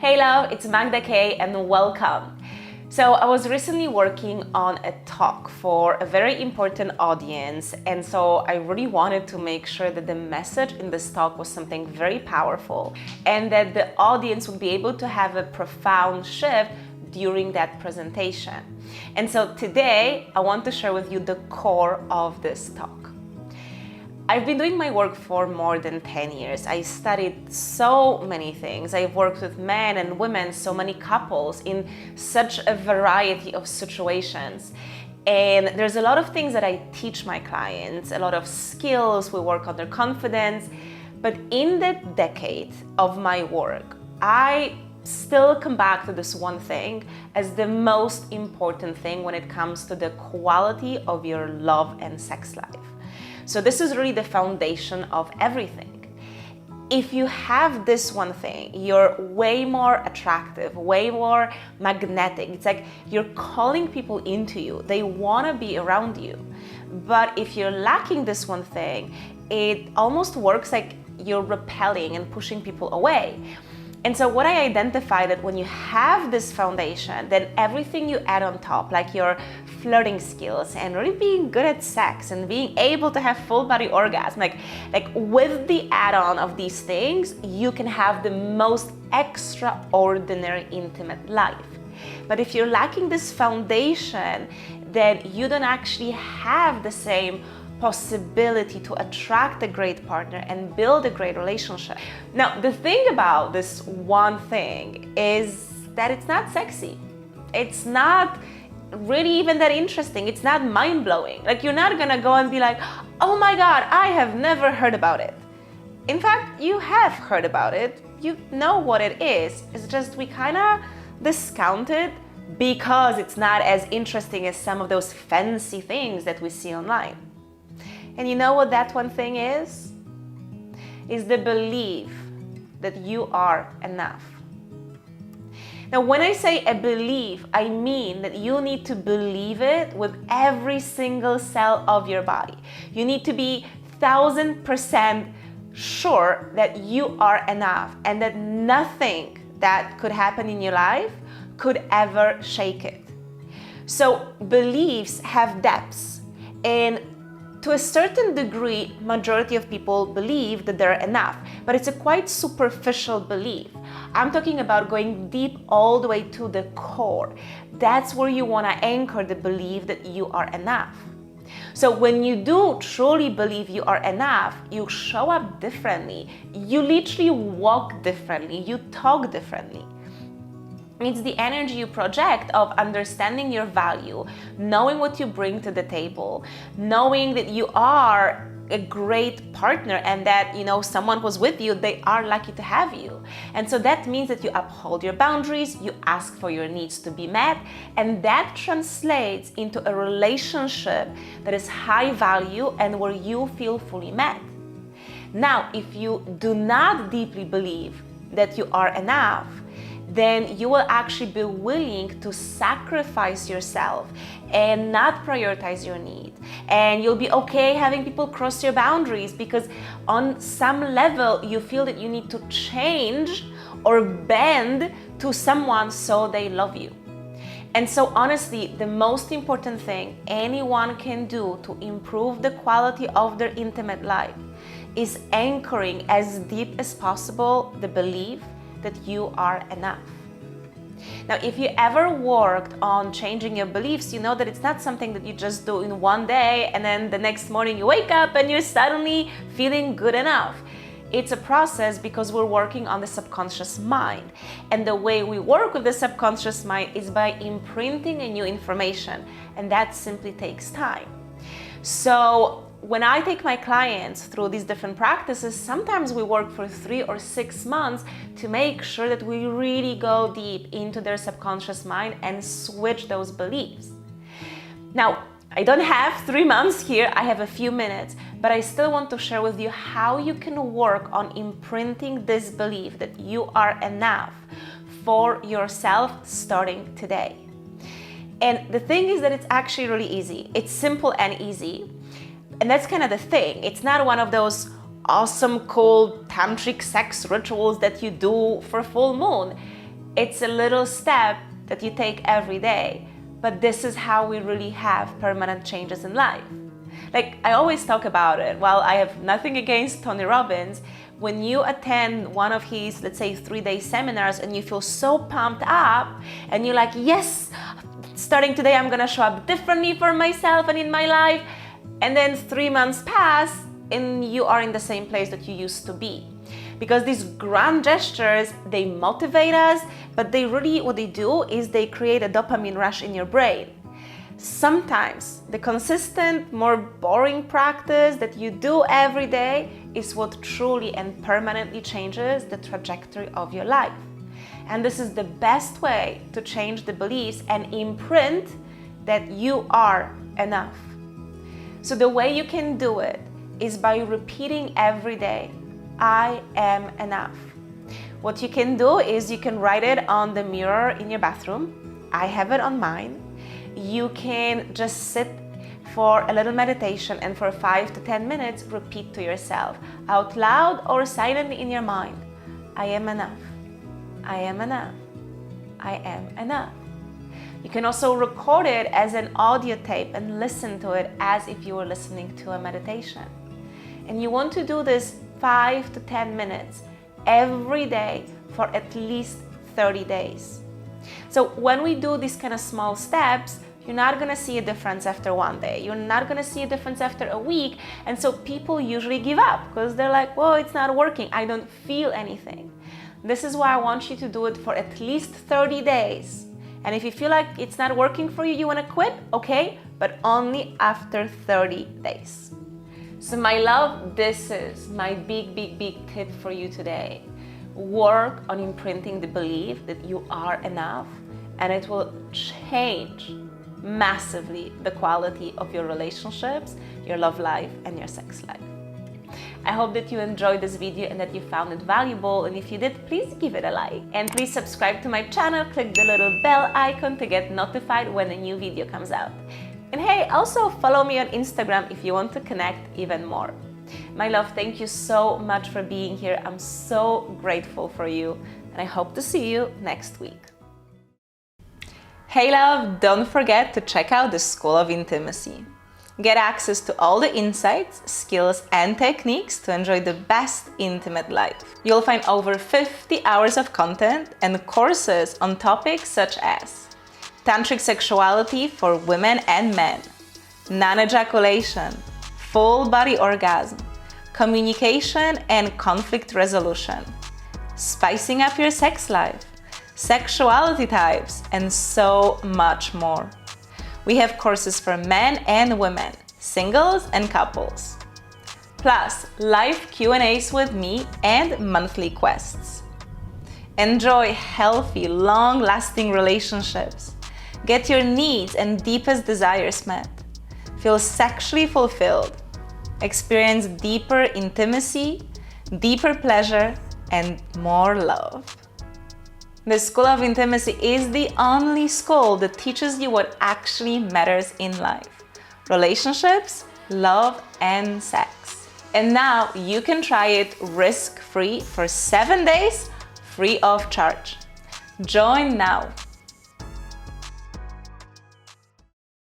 Hey love, it's Magda K and welcome. So I was recently working on a talk for a very important audience, and so I really wanted to make sure that the message in this talk was something very powerful and that the audience would be able to have a profound shift during that presentation. And so today I want to share with you the core of this talk. I've been doing my work for more than 10 years. I studied so many things. I've worked with men and women, so many couples in such a variety of situations. And there's a lot of things that I teach my clients, a lot of skills, we work on their confidence. But in the decade of my work, I still come back to this one thing as the most important thing when it comes to the quality of your love and sex life. So this is really the foundation of everything. If you have this one thing, you're way more attractive, way more magnetic. It's like you're calling people into you. They want to be around you. But if you're lacking this one thing, it almost works like you're repelling and pushing people away. And so what I identified that when you have this foundation, then everything you add on top, like your flirting skills and really being good at sex and being able to have full body orgasm, like with the add-on of these things, you can have the most extraordinary intimate life. But if you're lacking this foundation, then you don't actually have the same possibility to attract a great partner and build a great relationship. Now, the thing about this one thing is that it's not sexy. It's not really even that interesting. It's not mind-blowing. Like, you're not gonna go and be like, oh my God, I have never heard about it. In fact, you have heard about it. You know what it is. It's just we kind of discount it because it's not as interesting as some of those fancy things that we see online. And you know what that one thing is? Is the belief that you are enough. Now, when I say a belief, I mean that you need to believe it with every single cell of your body. You need to be 1000% sure that you are enough and that nothing that could happen in your life could ever shake it. So beliefs have depths, and to a certain degree, majority of people believe that they're enough, but it's a quite superficial belief. I'm talking about going deep all the way to the core. That's where you want to anchor the belief that you are enough. So when you do truly believe you are enough, you show up differently. You literally walk differently. You talk differently. It's the energy you project of understanding your value, knowing what you bring to the table, knowing that you are a great partner and that, someone who's with you, they are lucky to have you. And so that means that you uphold your boundaries, you ask for your needs to be met, and that translates into a relationship that is high value and where you feel fully met. Now, if you do not deeply believe that you are enough, then you will actually be willing to sacrifice yourself and not prioritize your need. And you'll be okay having people cross your boundaries because on some level you feel that you need to change or bend to someone so they love you. And so honestly, the most important thing anyone can do to improve the quality of their intimate life is anchoring as deep as possible the belief that you are enough. Now, if you ever worked on changing your beliefs, you know that it's not something that you just do in one day and then the next morning you wake up and you're suddenly feeling good enough. It's a process because we're working on the subconscious mind. And the way we work with the subconscious mind is by imprinting a new information, and that simply takes time. So when I take my clients through these different practices, sometimes we work for 3 or 6 months to make sure that we really go deep into their subconscious mind and switch those beliefs. Now, I don't have 3 months here, I have a few minutes, but I still want to share with you how you can work on imprinting this belief that you are enough for yourself starting today. And the thing is that it's actually really easy. It's simple and easy. And that's kind of the thing. It's not one of those awesome, cool tantric sex rituals that you do for full moon. It's a little step that you take every day, but this is how we really have permanent changes in life. Like I always talk about it, while I have nothing against Tony Robbins, when you attend one of his, let's say, 3-day seminars and you feel so pumped up and you're like, yes, starting today I'm gonna show up differently for myself and in my life, and then 3 months pass and you are in the same place that you used to be. Because these grand gestures, they motivate us, but they really, what they do is they create a dopamine rush in your brain. Sometimes the consistent, more boring practice that you do every day is what truly and permanently changes the trajectory of your life. And this is the best way to change the beliefs and imprint that you are enough. So the way you can do it is by repeating every day, I am enough. What you can do is you can write it on the mirror in your bathroom. I have it on mine. You can just sit for a little meditation and for 5 to 10 minutes repeat to yourself out loud or silently in your mind, I am enough. I am enough. I am enough. You can also record it as an audio tape and listen to it as if you were listening to a meditation. And you want to do this 5 to 10 minutes every day for at least 30 days. So when we do these kind of small steps, you're not gonna see a difference after one day. You're not gonna see a difference after a week. And so people usually give up because they're like, well, it's not working. I don't feel anything. This is why I want you to do it for at least 30 days. And if you feel like it's not working for you, you wanna quit, okay, but only after 30 days. So my love, this is my big tip for you today. Work on imprinting the belief that you are enough, and it will change massively the quality of your relationships, your love life, and your sex life. I hope that you enjoyed this video and that you found it valuable, and if you did, please give it a like. And please subscribe to my channel, click the little bell icon to get notified when a new video comes out. And hey, also follow me on Instagram if you want to connect even more. My love, thank you so much for being here. I'm so grateful for you, and I hope to see you next week. Hey love, don't forget to check out the School of Intimacy. Get access to all the insights, skills, and techniques to enjoy the best intimate life. You'll find over 50 hours of content and courses on topics such as tantric sexuality for women and men, non-ejaculation, full body orgasm, communication and conflict resolution, spicing up your sex life, sexuality types, and so much more. We have courses for men and women, singles and couples. Plus, live Q&As with me and monthly quests. Enjoy healthy, long-lasting relationships. Get your needs and deepest desires met. Feel sexually fulfilled. Experience deeper intimacy, deeper pleasure, and more love. The School of Intimacy is the only school that teaches you what actually matters in life: relationships, love, and sex. And now you can try it risk-free for 7 days, free of charge. Join now.